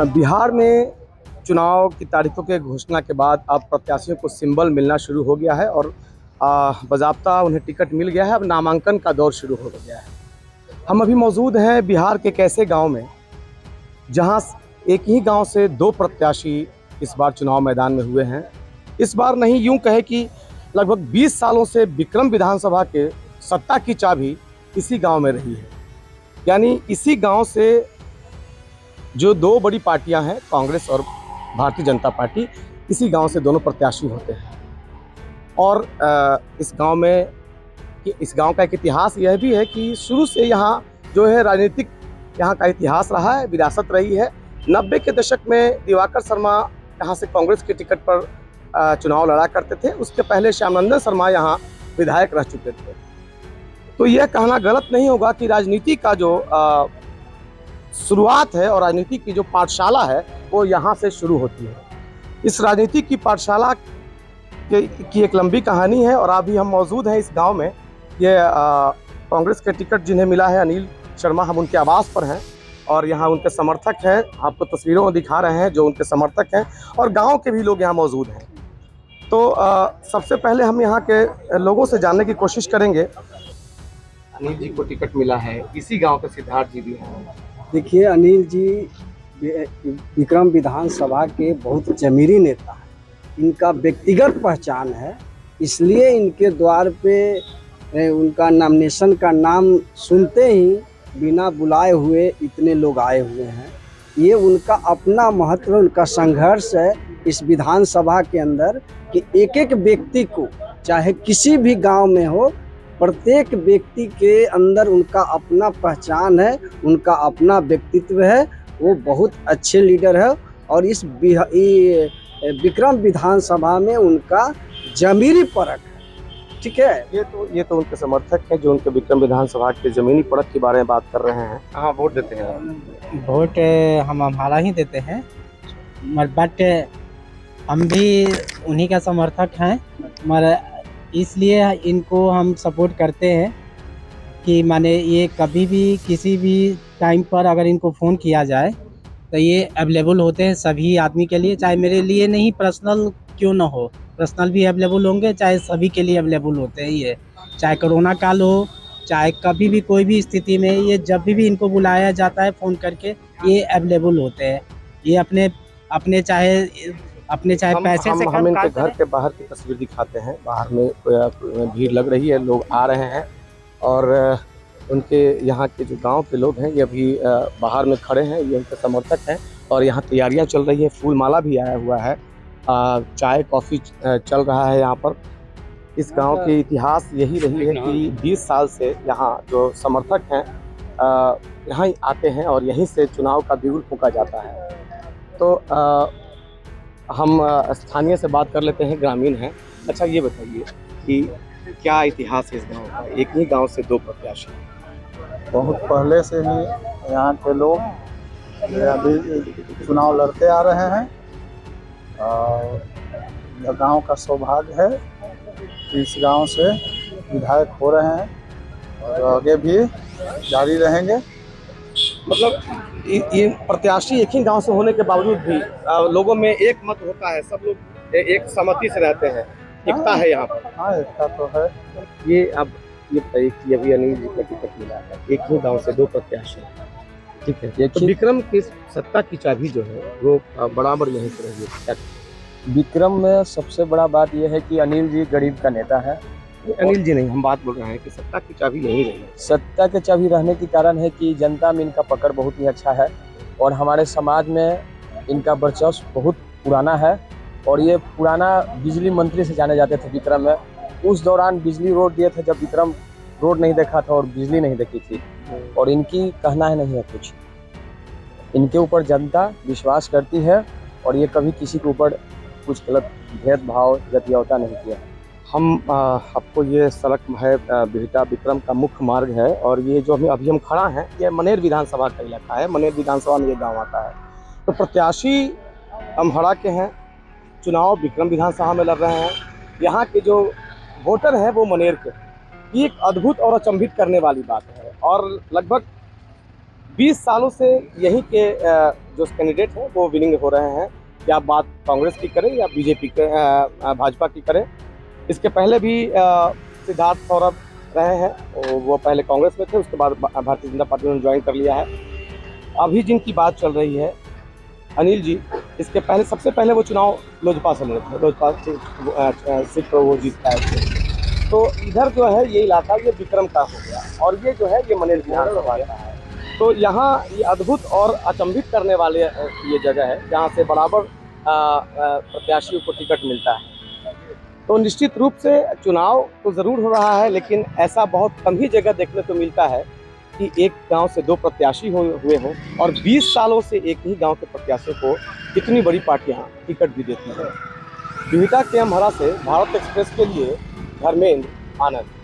बिहार में चुनाव की तारीखों के घोषणा के बाद अब प्रत्याशियों को सिंबल मिलना शुरू हो गया है और बाज़ाब्ता उन्हें टिकट मिल गया है। अब नामांकन का दौर शुरू हो गया है। हम अभी मौजूद हैं बिहार के एक ऐसे गांव में जहां एक ही गांव से दो प्रत्याशी इस बार चुनाव मैदान में हुए हैं। इस बार नहीं, यूं कहे कि लगभग 20 सालों से विक्रम विधानसभा के सत्ता की चाबी इसी गांव में रही है। यानी इसी गांव से जो दो बड़ी पार्टियां हैं, कांग्रेस और भारतीय जनता पार्टी, इसी गांव से दोनों प्रत्याशी होते हैं। और इस गांव का एक इतिहास यह भी है कि शुरू से यहाँ जो है राजनीतिक यहाँ का इतिहास रहा है, विरासत रही है। 90 के दशक में दिवाकर शर्मा यहाँ से कांग्रेस के टिकट पर चुनाव लड़ा करते थे। उसके पहले श्यामनंदन शर्मा यहाँ विधायक रह चुके थे। तो यह कहना गलत नहीं होगा कि राजनीति का जो शुरुआत है और राजनीति की जो पाठशाला है वो यहाँ से शुरू होती है। इस राजनीति की पाठशाला की एक लंबी कहानी है और अभी हम मौजूद हैं इस गांव में। ये कांग्रेस के टिकट जिन्हें मिला है, अनिल शर्मा, हम उनके आवास पर हैं और यहाँ उनके समर्थक हैं। आपको तस्वीरों में दिखा रहे हैं जो उनके समर्थक हैं और गांव के भी लोग यहाँ मौजूद हैं। तो सबसे पहले हम यहाँ के लोगों से जानने की कोशिश करेंगे। अनिल जी को टिकट मिला है, इसी गाँव के सिद्धार्थ जी भी हैं। देखिए, अनिल जी विक्रम विधानसभा के बहुत जमीरी नेता हैं। इनका व्यक्तिगत पहचान है, इसलिए इनके द्वार पे उनका नॉमिनेशन का नाम सुनते ही बिना बुलाए हुए इतने लोग आए हुए हैं। ये उनका अपना महत्व, उनका संघर्ष है इस विधानसभा के अंदर कि एक एक व्यक्ति को, चाहे किसी भी गांव में हो, प्रत्येक व्यक्ति के अंदर उनका अपना पहचान है, उनका अपना व्यक्तित्व है। वो बहुत अच्छे लीडर है और इस विक्रम विधानसभा में उनका जमीनी परख है। ठीक है, ये तो उनके समर्थक हैं जो उनके विक्रम विधानसभा के जमीनी परख के बारे में बात कर रहे हैं। कहाँ वोट देते हैं? वोट हम हमारा ही देते हैं, बट हम भी उन्हीं का समर्थक हैं। मगर इसलिए इनको हम सपोर्ट करते हैं कि माने ये कभी भी किसी भी टाइम पर अगर इनको फ़ोन किया जाए तो ये अवेलेबल होते हैं सभी आदमी के लिए। चाहे मेरे लिए नहीं, पर्सनल क्यों ना हो, पर्सनल भी अवेलेबल होंगे, चाहे सभी के लिए अवेलेबल होते हैं। ये चाहे कोरोना काल हो, चाहे कभी भी कोई भी स्थिति में, ये जब भी इनको बुलाया जाता है फ़ोन करके, ये अवेलेबल होते हैं। ये अपने चाहे पैसे से हम इनके घर के बाहर की तस्वीर दिखाते हैं। बाहर में भीड़ लग रही है, लोग आ रहे हैं और उनके यहाँ के जो गांव के लोग हैं ये अभी बाहर में खड़े हैं। ये उनके समर्थक हैं और यहाँ तैयारियां चल रही है। फूल माला भी आया हुआ है, चाय कॉफ़ी चल रहा है यहाँ पर। इस गांव के इतिहास यही रही है कि 20 साल से यहाँ जो समर्थक हैं यहाँ आते हैं और यहीं से चुनाव का बिगुल फूंका जाता है। तो हम स्थानीय से बात कर लेते हैं, ग्रामीण हैं। अच्छा, ये बताइए कि क्या इतिहास है इस गांव का? एक ही गांव से दो प्रत्याशी। बहुत पहले से ही यहाँ के लोग अभी चुनाव लड़ते आ रहे हैं और यह गांव का सौभाग्य है कि इस गांव से विधायक हो रहे हैं और आगे भी जारी रहेंगे। मतलब ये प्रत्याशी एक ही गांव से होने के बावजूद भी लोगों में एक मत होता है, सब लोग एक सहमति से रहते हैं, एकता है यहाँ पर। हाँ, एकता तो है। ये अब ये बताइए कि अभी अनिल जी का टिकट मिला है, एक ही गांव से दो प्रत्याशी, ठीक है। तो विक्रम की सत्ता की चाबी जो है वो बराबर यहीं से रही है। विक्रम में सबसे बड़ा बात यह है कि अनिल जी गरीब का नेता है। अनिल जी नहीं, हम बात बोल रहे हैं कि सत्ता की चाबी यहीं रही है। सत्ता के चाबी रहने के कारण है कि जनता में इनका पकड़ बहुत ही अच्छा है और हमारे समाज में इनका वर्चस्व बहुत पुराना है। और ये पुराना बिजली मंत्री से जाने जाते थे विक्रम में। उस दौरान बिजली रोड दिए थे जब विक्रम रोड नहीं देखा था और बिजली नहीं देखी थी। और इनकी कहना है नहीं है कुछ, इनके ऊपर जनता विश्वास करती है और ये कभी किसी के ऊपर कुछ गलत भेदभाव जतियावता नहीं किया। हम आपको ये सड़क है बिहटा विक्रम का मुख्य मार्ग है और ये जो अभी हम खड़ा हैं ये मनेर विधानसभा का इलाका है। मनेर विधानसभा में ये गांव आता है। तो प्रत्याशी अमहड़ा के हैं, चुनाव विक्रम विधानसभा में लड़ रहे हैं। यहाँ के जो वोटर हैं वो मनेर के। ये एक अद्भुत और अचंभित करने वाली बात है और लगभग 20 सालों से यहीं के जो कैंडिडेट हैं वो विनिंग हो रहे हैं। क्या बात कांग्रेस की करें या बीजेपी भाजपा की करें। इसके पहले भी सिद्धार्थ सौरभ रहे हैं, वो पहले कांग्रेस में थे, उसके बाद भारतीय जनता पार्टी में ज्वाइन कर लिया है। अभी जिनकी बात चल रही है अनिल जी, इसके पहले सबसे पहले वो चुनाव लोजपा से लड़े थे, लोजपा सीट पर वो जीत पाए थे। तो इधर जो है ये इलाका ये विक्रम का हो गया और ये जो है ये मनेर विधानसभा का है। तो यहाँ ये अद्भुत और अचंभित करने वाले ये जगह है जहाँ से बराबर प्रत्याशियों को टिकट मिलता है। तो निश्चित रूप से चुनाव तो ज़रूर हो रहा है, लेकिन ऐसा बहुत कम ही जगह देखने को मिलता है कि एक गांव से 2 प्रत्याशी हुए हों और 20 सालों से एक ही गांव के प्रत्याशियों को इतनी बड़ी पार्टियां टिकट भी देती हैं। विविता के अमहरा से भारत एक्सप्रेस के लिए धर्मेंद्र आनंद।